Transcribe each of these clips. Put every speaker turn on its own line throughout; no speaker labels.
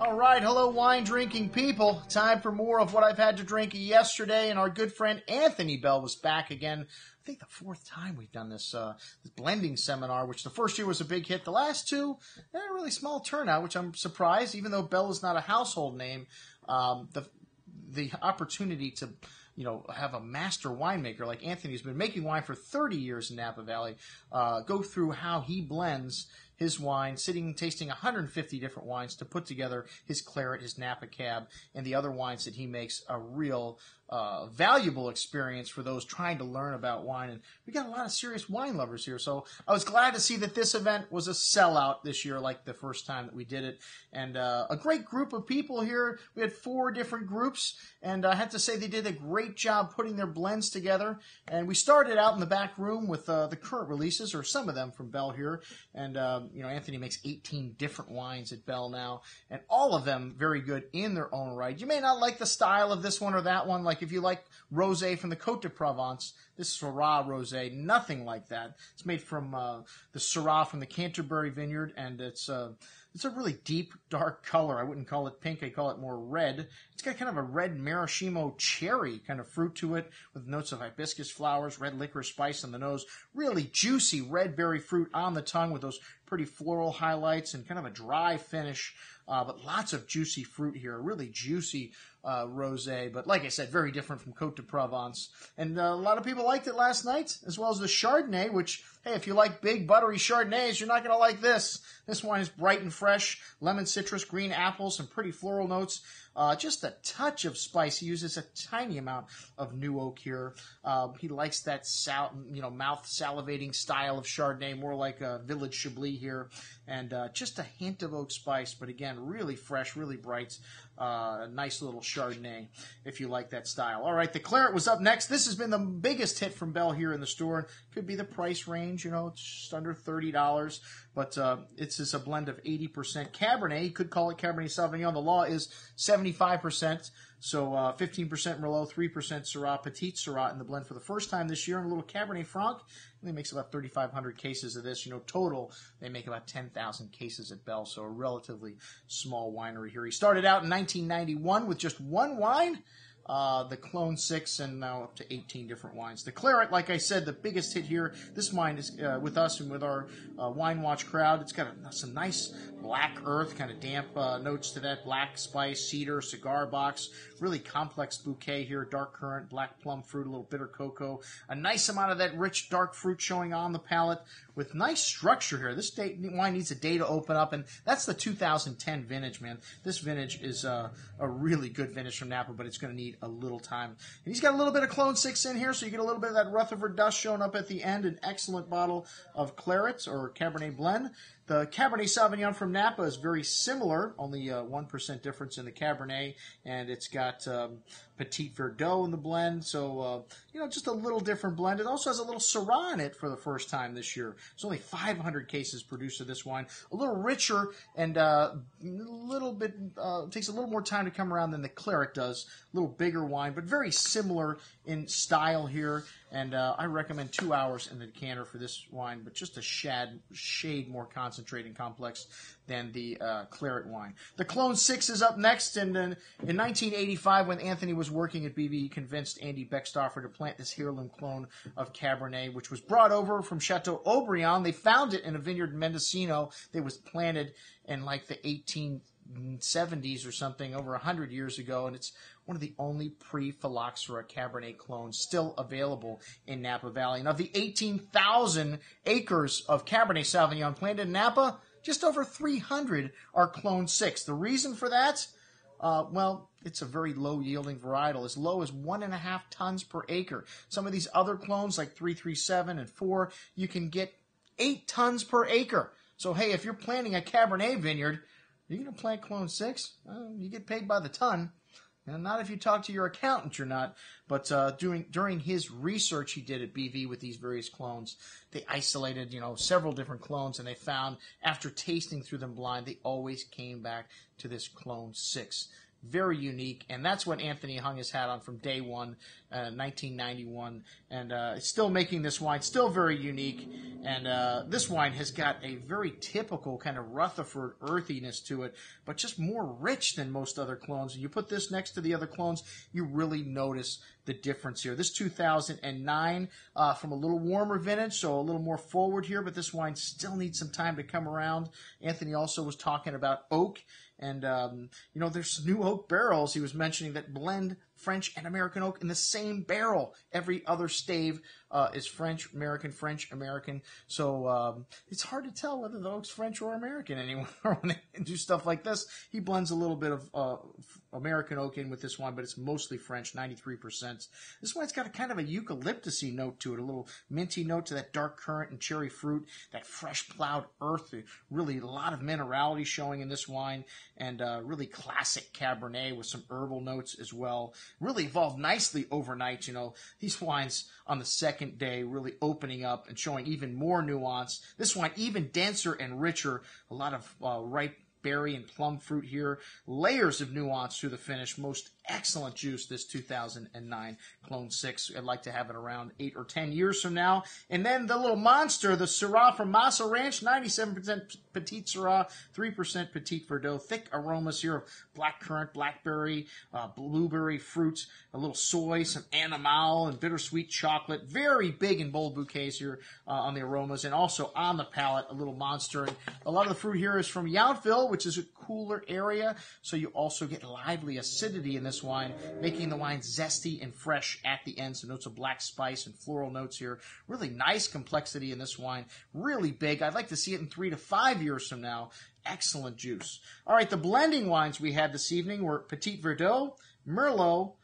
All right, hello wine drinking people. Time for more of what I've had to drink yesterday, and our good friend Anthony Bell was back again. I think the fourth time we've done this blending seminar, which the first year was a big hit. The last two, a really small turnout, which I'm surprised, even though Bell is not a household name. The opportunity to have a master winemaker like Anthony, who's been making wine for 30 years in Napa Valley, go through how he blends his wine, tasting 150 different wines to put together his claret, his Napa Cab, and the other wines that he makes a real valuable experience for those trying to learn about wine. And we got a lot of serious wine lovers here, so I was glad to see that this event was a sellout this year, like the first time that we did it. And a great group of people here. We had 4 different groups, and I have to say they did a great job putting their blends together. And we started out in the back room with the current releases, or some of them from Bell here. And Anthony makes 18 different wines at Bell now, and all of them very good in their own right. You may not like the style of this one or that one. Like if you like rosé from the Côte de Provence, this Syrah rosé, nothing like that. It's made from the Syrah from the Canterbury Vineyard, and it's a really deep, dark color. I wouldn't call it pink. I call it more red. It's got kind of a red maraschino cherry kind of fruit to it with notes of hibiscus flowers, red licorice spice on the nose, really juicy red berry fruit on the tongue with those pretty floral highlights and kind of a dry finish, but lots of juicy fruit here, really juicy rosé, but like I said, very different from Côte de Provence. And a lot of people liked it last night, as well as the Chardonnay, which, hey, if you like big, buttery Chardonnays, you're not going to like this. This wine is bright and fresh, lemon, citrus, green apples, some pretty floral notes. Just a touch of spice. He uses a tiny amount of new oak here. He likes that mouth salivating style of Chardonnay, more like a Village Chablis here, and just a hint of oak spice. But again, really fresh, really bright. A nice little Chardonnay if you like that style. All right, the claret was up next. This has been the biggest hit from Bell here in the store. Could be the price range, it's just under $30, but it's a blend of 80% Cabernet. You could call it Cabernet Sauvignon. The law is 75%. So 15% Merlot, 3% Syrah, Petite Syrah in the blend for the first time this year, and a little Cabernet Franc. And they makes about 3,500 cases of this. Total, they make about 10,000 cases at Bell, so a relatively small winery here. He started out in 1991 with just one wine, the Clone 6, and now up to 18 different wines. The claret, like I said, the biggest hit here. This wine is with us and with our Wine Watch crowd. It's got some nice black earth, kind of damp notes to that, black spice, cedar, cigar box, really complex bouquet here, dark currant, black plum fruit, a little bitter cocoa, a nice amount of that rich dark fruit showing on the palate with nice structure here. This wine needs a day to open up, and that's the 2010 vintage, man. This vintage is a really good vintage from Napa, but it's going to need a little time. And he's got a little bit of Clone 6 in here, so you get a little bit of that Rutherford dust showing up at the end. An excellent bottle of claret or Cabernet blend. The Cabernet Sauvignon from Napa is very similar, only 1% difference in the Cabernet, and it's got Petit Verdot in the blend, so, just a little different blend. It also has a little Syrah in it for the first time this year. There's only 500 cases produced of this wine. A little richer and a little bit, takes a little more time to come around than the claret does. A little bigger wine, but very similar in style here. And I recommend 2 hours in the decanter for this wine, but just a shade more concentrated and complex than the claret wine. The Clone 6 is up next, and then in 1985, when Anthony was working at BV, he convinced Andy Beckstoffer to plant this heirloom clone of Cabernet, which was brought over from Chateau Aubryon. They found it in a vineyard in Mendocino. It was planted in like the 1870s or something, over 100 years ago, and it's one of the only pre-phylloxera Cabernet clones still available in Napa Valley. And of the 18,000 acres of Cabernet Sauvignon planted in Napa, just over 300 are Clone 6. The reason for that? It's a very low-yielding varietal, as low as 1.5 tons per acre. Some of these other clones, like 337 and 4, you can get 8 tons per acre. So, hey, if you're planting a Cabernet vineyard, you're going to plant Clone 6? You get paid by the ton. And not if you talk to your accountant, you're not. But during his research he did at BV with these various clones, they isolated, several different clones, and they found, after tasting through them blind, they always came back to this Clone 6. very unique, and that's what Anthony hung his hat on from day one, 1991, and still making this wine, still very unique, and this wine has got a very typical kind of Rutherford earthiness to it, but just more rich than most other clones. And you put this next to the other clones, you really notice the difference here. This 2009 from a little warmer vintage, so a little more forward here, but this wine still needs some time to come around. Anthony also was talking about oak, and there's new oak barrels he was mentioning that blend French and American oak in the same barrel. Every other stave is French, American. So it's hard to tell whether the oak's French or American anymore when they do stuff like this. He blends a little bit of American oak in with this wine, but it's mostly French, 93%. This wine's got a kind of a eucalyptusy note to it, a little minty note to that dark currant and cherry fruit, that fresh plowed earth. Really a lot of minerality showing in this wine, and really classic Cabernet with some herbal notes as well. Really evolved nicely overnight. These wines on the second day really opening up and showing even more nuance. This wine even denser and richer. A lot of ripe berry and plum fruit here. Layers of nuance through the finish. Most excellent juice, this 2009 Clone 6. I'd like to have it around 8 or 10 years from now. And then the little monster, the Syrah from Masa Ranch, 97% Petite Syrah, 3% Petite Verdot. Thick aromas here of black currant, blackberry, blueberry fruits, a little soy, some animal, and bittersweet chocolate. Very big and bold bouquets here on the aromas, and also on the palate, a little monster. And a lot of the fruit here is from Yountville, which is a cooler area, so you also get lively acidity in this wine, making the wine zesty and fresh at the end. So notes of black spice and floral notes here. Really nice complexity in this wine. Really big. I'd like to see it in 3 to 5 years from now. Excellent juice. All right, the blending wines we had this evening were Petit Verdot, Merlot,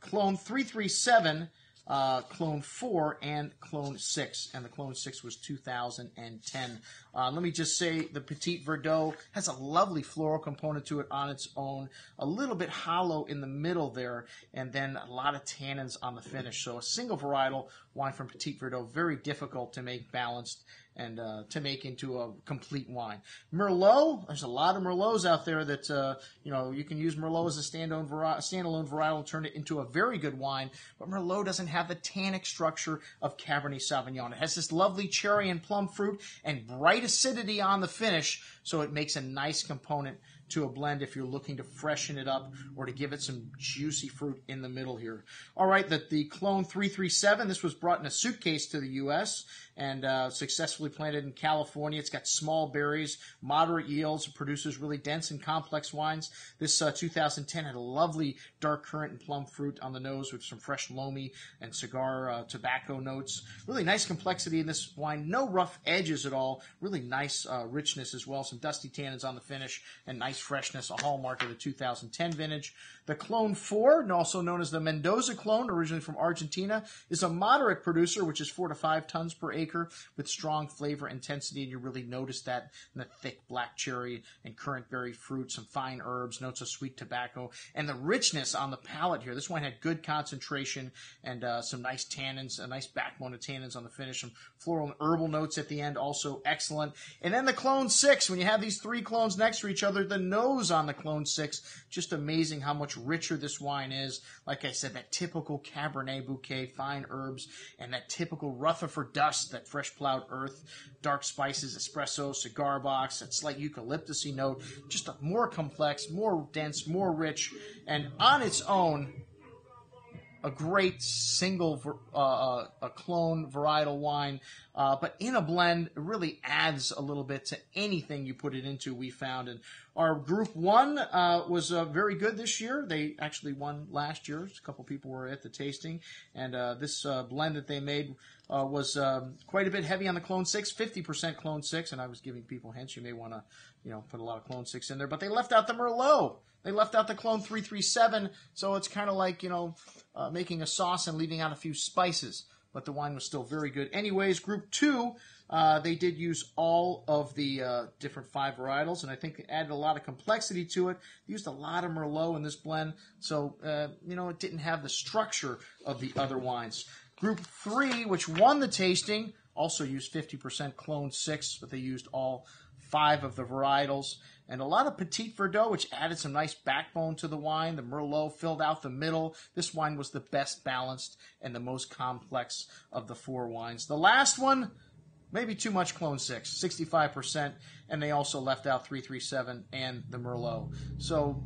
Clone 337, Clone 4, and Clone 6. And the Clone 6 was 2010. Let me just say the Petit Verdot has a lovely floral component to it on its own. A little bit hollow in the middle there, and then a lot of tannins on the finish. So a single varietal wine from Petit Verdot, very difficult to make balanced and to make into a complete wine. Merlot, there's a lot of Merlots out there that, you can use Merlot as a standalone varietal and turn it into a very good wine, but Merlot doesn't have the tannic structure of Cabernet Sauvignon. It has this lovely cherry and plum fruit and bright acidity on the finish, so it makes a nice component to a blend if you're looking to freshen it up or to give it some juicy fruit in the middle here. All right, the Clone 337, this was brought in a suitcase to the U.S. and successfully planted in California. It's got small berries, moderate yields, produces really dense and complex wines. This 2010 had a lovely dark currant and plum fruit on the nose with some fresh loamy and cigar tobacco notes. Really nice complexity in this wine. No rough edges at all. Really nice richness as well. Some dusty tannins on the finish and nice freshness, a hallmark of the 2010 vintage. The Clone 4, also known as the Mendoza clone, originally from Argentina, is a moderate producer, which is 4 to 5 tons per acre, with strong flavor intensity, and you really notice that in the thick black cherry and currant berry fruit, some fine herbs, notes of sweet tobacco, and the richness on the palate here. This wine had good concentration and some nice tannins, a nice backbone of tannins on the finish, some floral and herbal notes at the end, also excellent. And then the Clone 6, when you have these 3 clones next to each other, the nose on the Clone 6, just amazing how much richer this wine is. Like I said, that typical Cabernet bouquet, fine herbs, and that typical Rutherford dust, that fresh plowed earth, dark spices, espresso, cigar box, that slight eucalyptusy note, just a more complex, more dense, more rich, and on its own, a great single a clone varietal wine, but in a blend, it really adds a little bit to anything you put it into, we found. And our Group 1 was very good this year. They actually won last year. A couple people were at the tasting. And this blend that they made was quite a bit heavy on the Clone 6, 50% Clone 6. And I was giving people hints. You may want to put a lot of Clone 6 in there. But they left out the Merlot. They left out the Clone 337. So it's kind of like, making a sauce and leaving out a few spices. But the wine was still very good. Anyways, Group 2, they did use all of the different 5 varietals, and I think it added a lot of complexity to it. They used a lot of Merlot in this blend, so, it didn't have the structure of the other wines. Group 3, which won the tasting, also used 50% Clone 6, but they used all 5 of the varietals, and a lot of Petit Verdot, which added some nice backbone to the wine. The Merlot filled out the middle. This wine was the best balanced and the most complex of the 4 wines. The last one, maybe too much Clone 6, 65%, and they also left out 337 and the Merlot. So,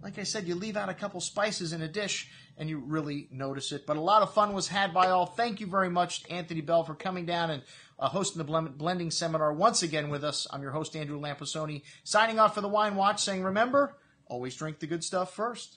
like I said, you leave out a couple spices in a dish, and you really notice it. But a lot of fun was had by all. Thank you very much, Anthony Bell, for coming down and hosting the blending seminar once again with us. I'm your host, Andrew Lampasoni, signing off for the Wine Watch, saying, remember, always drink the good stuff first.